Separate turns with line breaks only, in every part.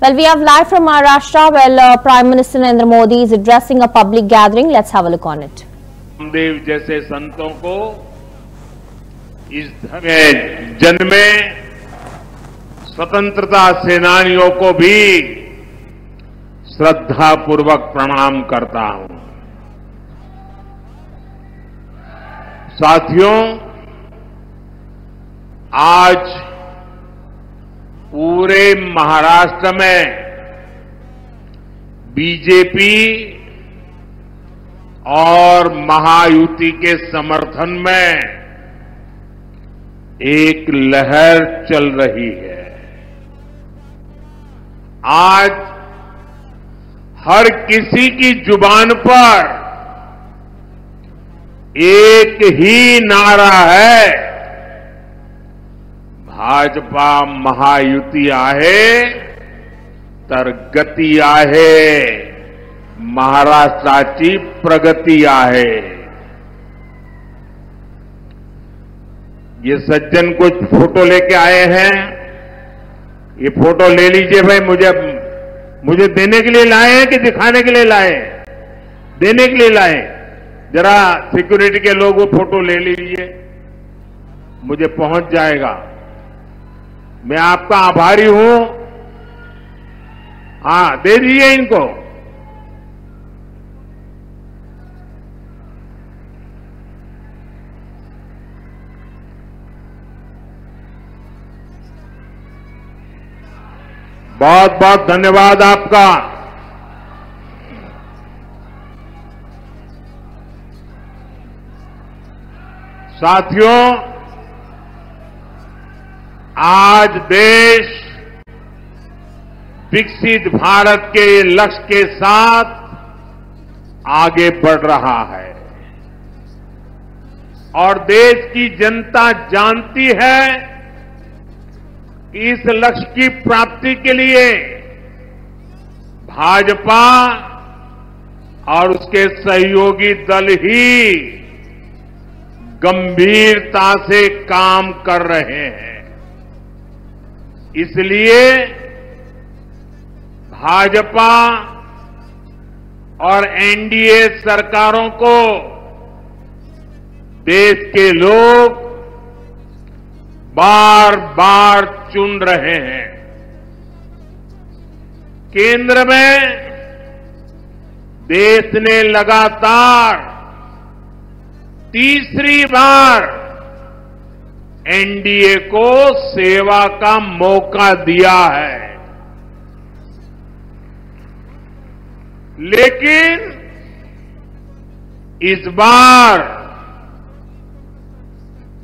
Well, we have live from Maharashtra. Prime Minister Narendra Modi is addressing a public gathering. Let's have a look on it.
Ramdev जैसे संतों को इस धर्म में जन्मे स्वतंत्रता सेनानियों को भी श्रद्धा पूर्वक प्रणाम करता हूं। साथियों, आज पूरे महाराष्ट्र में बीजेपी और महायुति के समर्थन में एक लहर चल रही है। आज हर किसी की जुबान पर एक ही नारा है, भाजपा महायुति आहे तर गती आहे, महाराष्ट्राची प्रगती आहे। ये सज्जन कुछ फोटो लेके आए हैं, ये फोटो ले लीजिए भाई। मुझे देने के लिए लाए हैं कि दिखाने के लिए लाए हैं? देने के लिए लाए। जरा सिक्योरिटी के लोग वो फोटो ले लीजिए, मुझे पहुंच जाएगा। मैं आपका आभारी हूं। हाँ, दे दीजिए इनको। बहुत बहुत धन्यवाद आपका। साथियों, आज देश विकसित भारत के लक्ष्य के साथ आगे बढ़ रहा है और देश की जनता जानती है कि इस लक्ष्य की प्राप्ति के लिए भाजपा और उसके सहयोगी दल ही गंभीरता से काम कर रहे हैं। इसलिए भाजपा और एनडीए सरकारों को देश के लोग बार बार चुन रहे हैं। केंद्र में देश ने लगातार तीसरी बार एनडीए को सेवा का मौका दिया है, लेकिन इस बार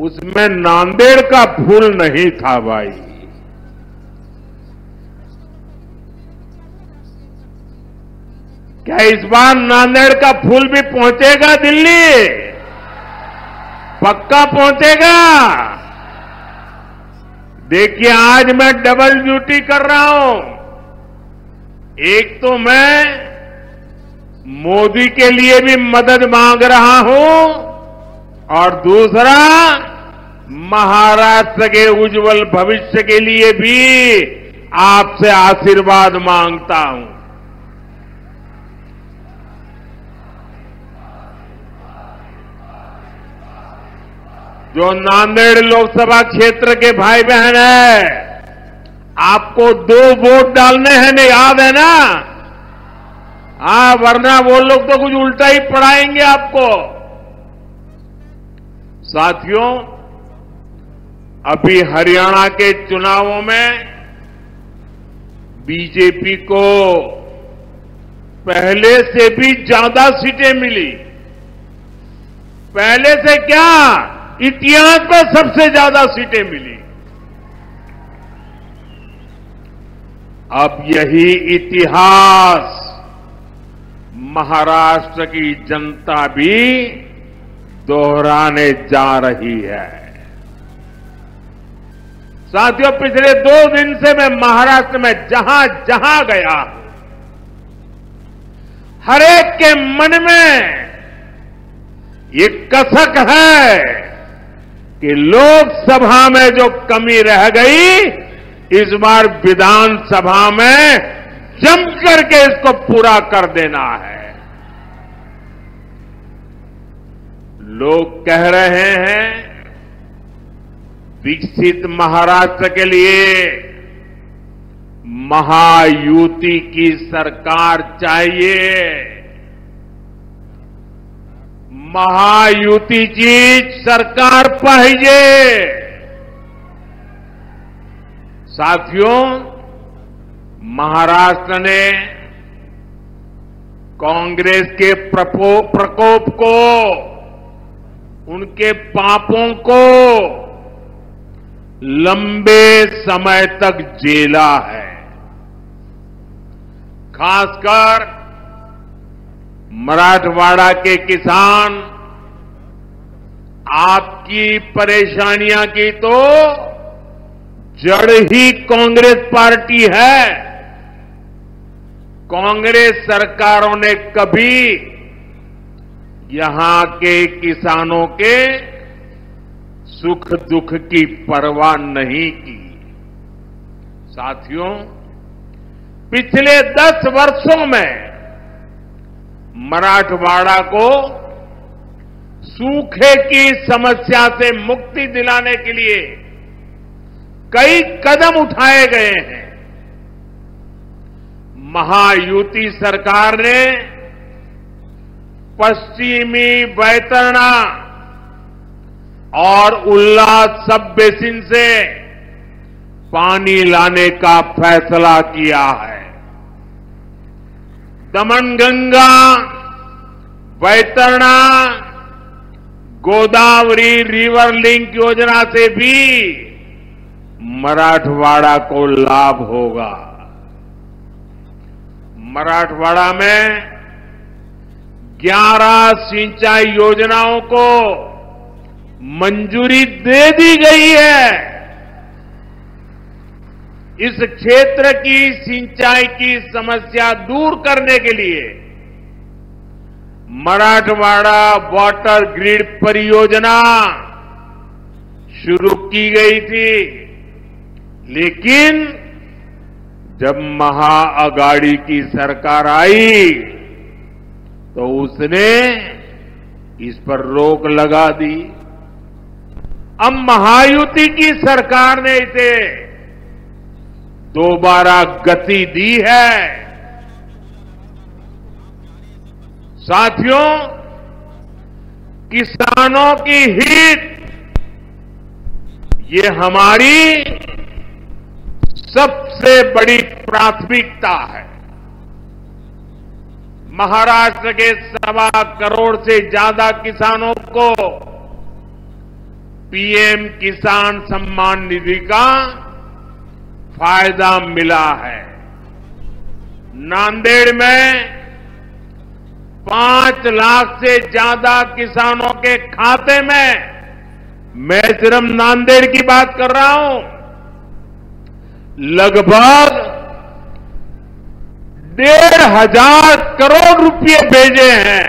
उसमें नांदेड़ का फूल नहीं था भाई। क्या इस बार नांदेड़ का फूल भी पहुंचेगा दिल्ली? पक्का पहुंचेगा। देखिए, आज मैं डबल ड्यूटी कर रहा हूं। एक तो मैं मोदी के लिए भी मदद मांग रहा हूं और दूसरा महाराष्ट्र के उज्जवल भविष्य के लिए भी आपसे आशीर्वाद मांगता हूं। जो नांदेड़ लोकसभा क्षेत्र के भाई बहन है, आपको 2 वोट डालने हैं ना, याद है ना? हाँ, वरना वो लोग तो कुछ उल्टा ही पढ़ाएंगे आपको। साथियों, अभी हरियाणा के चुनावों में बीजेपी को पहले से भी ज्यादा सीटें मिली। पहले से क्या, इतिहास में सबसे ज्यादा सीटें मिली। अब यही इतिहास महाराष्ट्र की जनता भी दोहराने जा रही है। साथियों, पिछले 2 दिन से मैं महाराष्ट्र में जहां जहां गया, हर एक के मन में ये कसक है कि लोकसभा में जो कमी रह गई इस बार विधानसभा में जम करके इसको पूरा कर देना है। लोग कह रहे हैं विकसित महाराष्ट्र के लिए महायुति की सरकार चाहिए। महायुतीची सरकार पाहिजे। साथियों, महाराष्ट्र ने कांग्रेस के प्रकोप को, उनके पापों को लंबे समय तक झेला है। खासकर मराठवाड़ा के किसान आपकी परेशानियां की तो जड़ ही कांग्रेस पार्टी है। कांग्रेस सरकारों ने कभी यहां के किसानों के सुख दुख की परवाह नहीं की। साथियों, पिछले 10 वर्षों में मराठवाड़ा को सूखे की समस्या से मुक्ति दिलाने के लिए कई कदम उठाए गए हैं। महायुति सरकार ने पश्चिमी बैतरणी और उल्लास सब बेसिन से पानी लाने का फैसला किया है। दमनगंगा, बैतरणी, गोदावरी रिवर लिंक योजना से भी मराठवाड़ा को लाभ होगा। मराठवाड़ा में 11 सिंचाई योजनाओं को मंजूरी दे दी गई है। इस क्षेत्र की सिंचाई की समस्या दूर करने के लिए मराठवाड़ा वाटर ग्रिड परियोजना शुरू की गई थी, लेकिन जब महाअगाड़ी की सरकार आई तो उसने इस पर रोक लगा दी। अब महायुति की सरकार ने इसे दोबारा गति दी है। साथियों, किसानों की हित ये हमारी सबसे बड़ी प्राथमिकता है। महाराष्ट्र के 1.25 करोड़ से ज्यादा किसानों को पीएम किसान सम्मान निधि का फायदा मिला है। नांदेड़ में 5 लाख से ज्यादा किसानों के खाते में, मैं सिर्फ नांदेड़ की बात कर रहा हूं, लगभग 1,500 करोड़ रुपए भेजे हैं।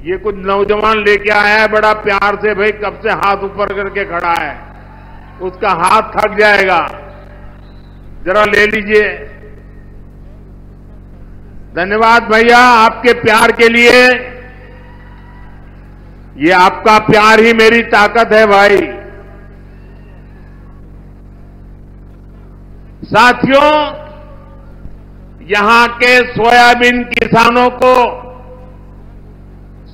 ये कुछ नौजवान लेके आया है बड़ा प्यार से, भाई कब से हाथ ऊपर करके खड़ा है, उसका हाथ थक जाएगा, जरा ले लीजिए। धन्यवाद भैया आपके प्यार के लिए। ये आपका प्यार ही मेरी ताकत है भाई। साथियों, यहां के सोयाबीन किसानों को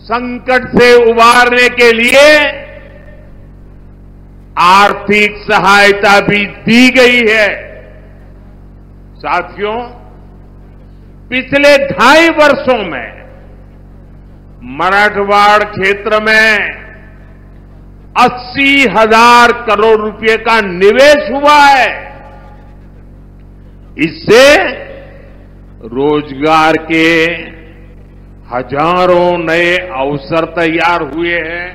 संकट से उबारने के लिए आर्थिक सहायता भी दी गई है। साथियों, पिछले 2.5 वर्षों में मराठवाड़ क्षेत्र में 80,000 करोड़ रुपए का निवेश हुआ है। इससे रोजगार के हजारों नए अवसर तैयार हुए हैं।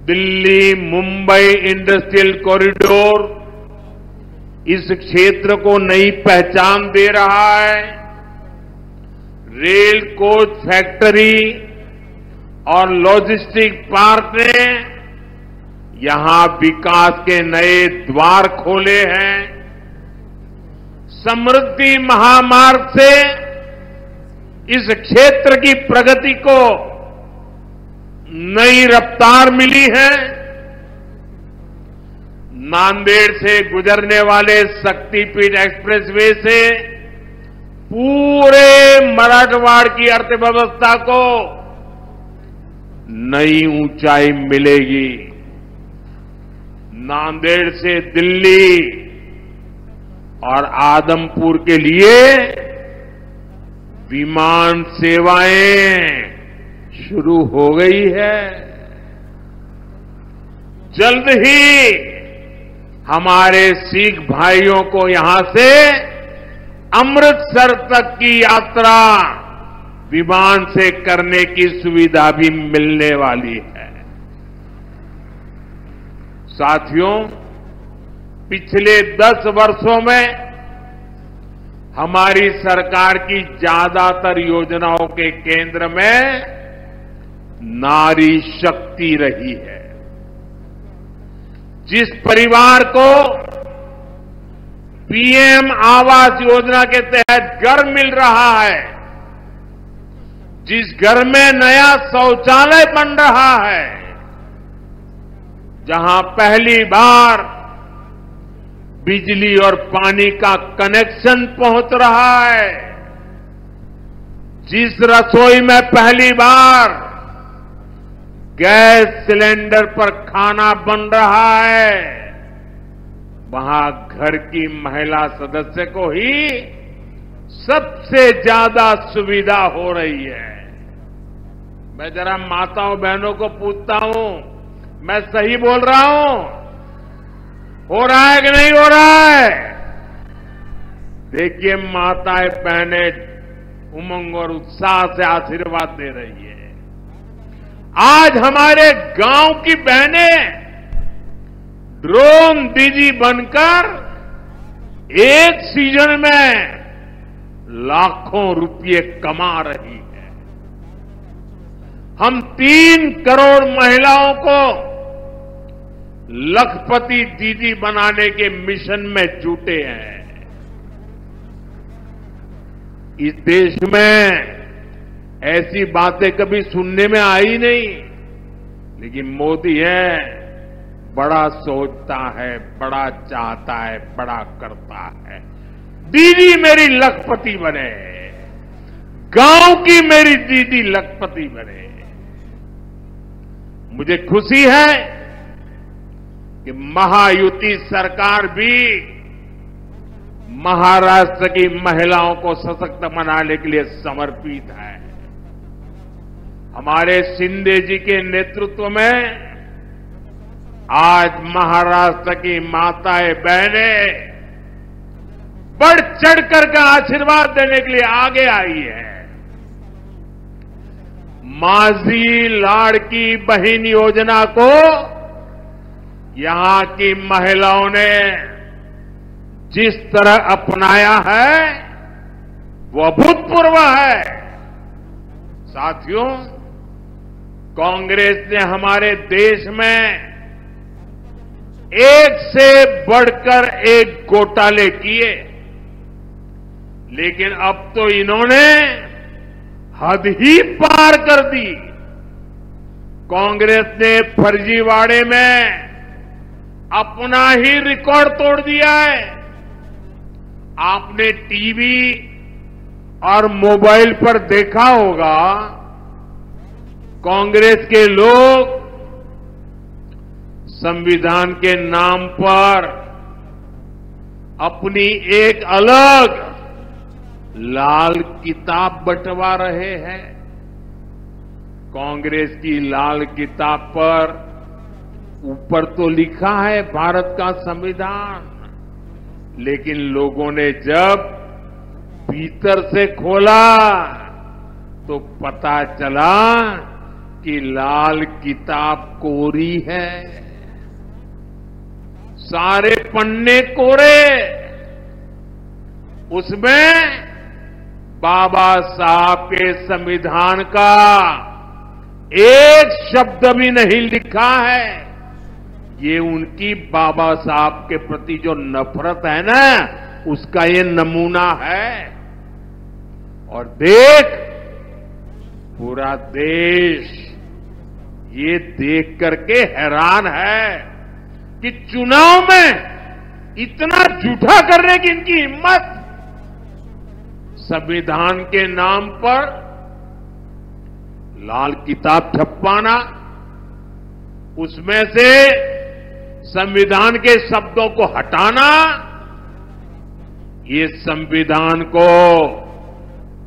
दिल्ली मुंबई इंडस्ट्रियल कॉरिडोर इस क्षेत्र को नई पहचान दे रहा है। रेल कोच फैक्ट्री और लॉजिस्टिक पार्क ने यहां विकास के नए द्वार खोले हैं। समृद्धि महामार्ग से इस क्षेत्र की प्रगति को नई रफ्तार मिली है। नांदेड़ से गुजरने वाले शक्तिपीठ एक्सप्रेसवे से पूरे मराठवाड़ की अर्थव्यवस्था को नई ऊंचाई मिलेगी। नांदेड़ से दिल्ली और आदमपुर के लिए विमान सेवाएं शुरू हो गई है। जल्द ही हमारे सिख भाइयों को यहां से अमृतसर तक की यात्रा विमान से करने की सुविधा भी मिलने वाली है। साथियों, पिछले 10 वर्षों में हमारी सरकार की ज्यादातर योजनाओं के केंद्र में नारी शक्ति रही है। जिस परिवार को पीएम आवास योजना के तहत घर मिल रहा है, जिस घर में नया शौचालय बन रहा है, जहां पहली बार बिजली और पानी का कनेक्शन पहुंच रहा है, जिस रसोई में पहली बार गैस सिलेंडर पर खाना बन रहा है, वहां घर की महिला सदस्य को ही सबसे ज्यादा सुविधा हो रही है। मैं जरा माताओं बहनों को पूछता हूं, मैं सही बोल रहा हूं? हो रहा है कि नहीं हो रहा है? देखिए, माताएं बहनें उमंग और उत्साह से आशीर्वाद दे रही है। आज हमारे गांव की बहनें ड्रोन दीदी बनकर एक सीजन में लाखों रुपये कमा रही है। हम 3 करोड़ महिलाओं को लखपति दीदी बनाने के मिशन में जुटे हैं। इस देश में ऐसी बातें कभी सुनने में आई नहीं, लेकिन मोदी है, बड़ा सोचता है, बड़ा चाहता है, बड़ा करता है। दीदी मेरी लखपति बने, गांव की मेरी दीदी लखपति बने। मुझे खुशी है कि महायुति सरकार भी महाराष्ट्र की महिलाओं को सशक्त बनाने के लिए समर्पित है। हमारे शिंदे जी के नेतृत्व में आज महाराष्ट्र की माताएं बहनें बढ़ चढ़कर का आशीर्वाद देने के लिए आगे आई है। माझी लाड़की बहन योजना को यहां की महिलाओं ने जिस तरह अपनाया है वो अभूतपूर्व है। साथियों, कांग्रेस ने हमारे देश में एक से बढ़कर एक घोटाले किए, लेकिन अब तो इन्होंने हद ही पार कर दी। कांग्रेस ने फर्जीवाड़े में अपना ही रिकॉर्ड तोड़ दिया है। आपने टीवी और मोबाइल पर देखा होगा, कांग्रेस के लोग संविधान के नाम पर अपनी एक अलग लाल किताब बंटवा रहे हैं। कांग्रेस की लाल किताब पर ऊपर तो लिखा है भारत का संविधान, लेकिन लोगों ने जब भीतर से खोला तो पता चला कि लाल किताब कोरी है। सारे पन्ने कोरे, उसमें बाबा साहब के संविधान का एक शब्द भी नहीं लिखा है। ये उनकी बाबा साहब के प्रति जो नफरत है ना, उसका ये नमूना है। और देख, पूरा देश ये देख करके हैरान है कि चुनाव में इतना झूठा करने की इनकी हिम्मत। संविधान के नाम पर लाल किताब छपवाना, उसमें से संविधान के शब्दों को हटाना, ये संविधान को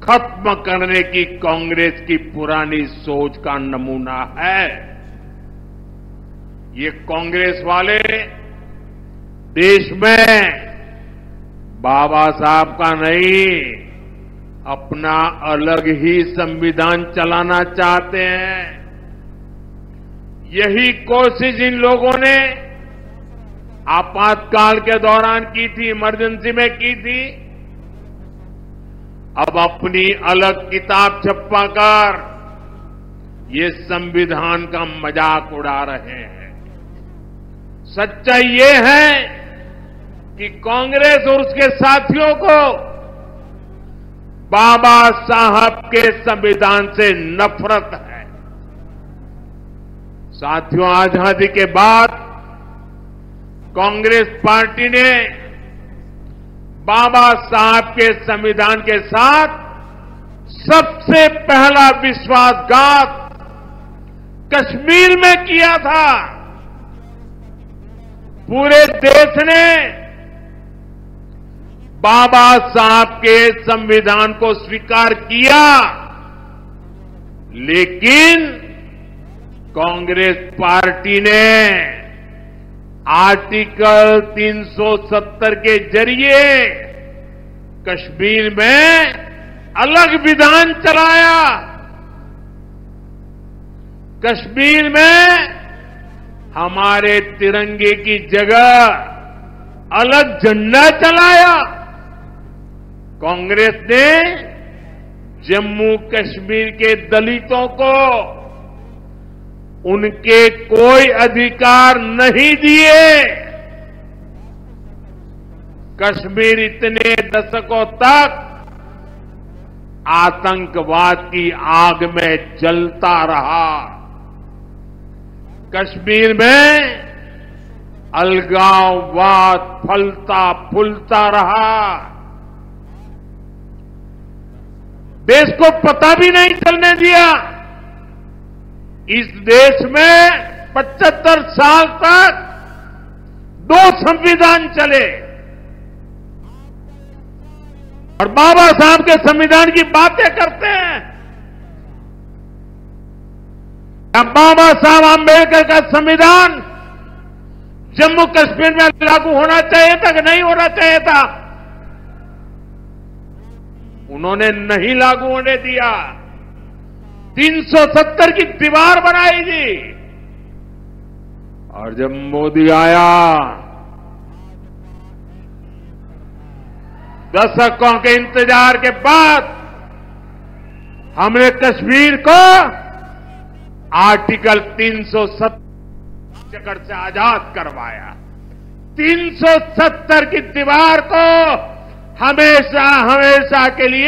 खत्म करने की कांग्रेस की पुरानी सोच का नमूना है। ये कांग्रेस वाले देश में बाबा साहब का नहीं, अपना अलग ही संविधान चलाना चाहते हैं। यही कोशिश इन लोगों ने आपातकाल के दौरान की थी, इमरजेंसी में की थी। अब अपनी अलग किताब छपवाकर ये संविधान का मजाक उड़ा रहे हैं। सच्चाई ये है कि कांग्रेस और उसके साथियों को बाबा साहब के संविधान से नफरत है। साथियों, आजादी के बाद कांग्रेस पार्टी ने बाबा साहब के संविधान के साथ सबसे पहला विश्वासघात कश्मीर में किया था। पूरे देश ने बाबा साहब के संविधान को स्वीकार किया, लेकिन कांग्रेस पार्टी ने आर्टिकल 370 के जरिए कश्मीर में अलग विधान चलाया। कश्मीर में हमारे तिरंगे की जगह अलग झंडा चलाया। कांग्रेस ने जम्मू कश्मीर के दलितों को उनके कोई अधिकार नहीं दिए। कश्मीर इतने दशकों तक आतंकवाद की आग में जलता रहा। कश्मीर में अलगाववाद फलता फूलता रहा। देश को पता भी नहीं चलने दिया। इस देश में 75 साल तक 2 संविधान चले और बाबा साहब के संविधान की बातें करते हैं। अब बाबा साहब आंबेडकर का संविधान जम्मू कश्मीर में लागू होना चाहिए था कि नहीं होना चाहिए था? उन्होंने नहीं लागू होने दिया। 370 की दीवार बनाई थी। और जब मोदी आया, दशकों के इंतजार के बाद हमने कश्मीर को आर्टिकल 370 चक्कर से आजाद करवाया। 370 की दीवार को हमेशा हमेशा के लिए